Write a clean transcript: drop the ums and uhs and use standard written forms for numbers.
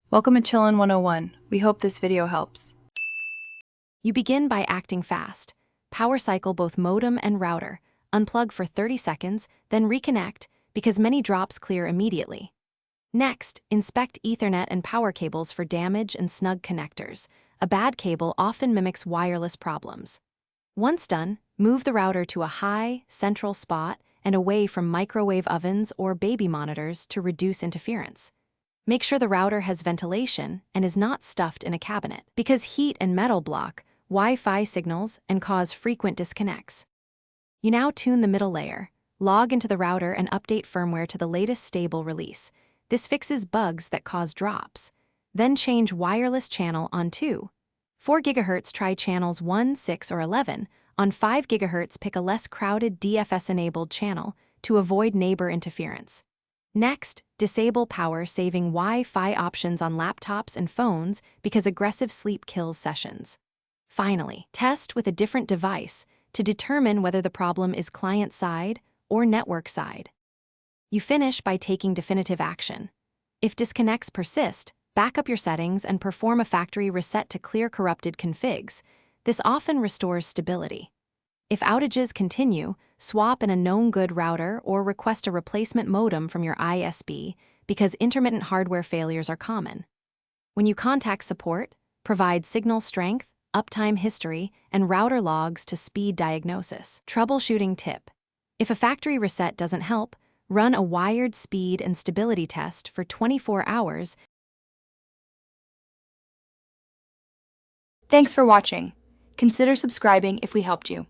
Welcome to Chillin' 101. We hope this video helps. You begin by acting fast. Power cycle both modem and router. Unplug for 30 seconds, then reconnect because many drops clear immediately. Next, inspect Ethernet and power cables for damage and snug connectors. A bad cable often mimics wireless problems. Once done, move the router to a high, central spot and away from microwave ovens or baby monitors to reduce interference. Make sure the router has ventilation and is not stuffed in a cabinet, because heat and metal block Wi-Fi signals and cause frequent disconnects. You now tune the middle layer, log into the router and update firmware to the latest stable release. This fixes bugs that cause drops. Then change wireless channel on 2. 4 GHz try channels 1, 6, or 11. On 5 GHz pick a less crowded DFS-enabled channel to avoid neighbor interference. Next, disable power-saving Wi-Fi options on laptops and phones because aggressive sleep kills sessions. Finally, test with a different device to determine whether the problem is client-side or network-side. You finish by taking definitive action. If disconnects persist, back up your settings and perform a factory reset to clear corrupted configs. This often restores stability. If outages continue, swap in a known good router or request a replacement modem from your ISP because intermittent hardware failures are common. When you contact support, provide signal strength, uptime history, and router logs to speed diagnosis. Troubleshooting tip: if a factory reset doesn't help, run a wired speed and stability test for 24 hours. Thanks for watching. Consider subscribing if we helped you.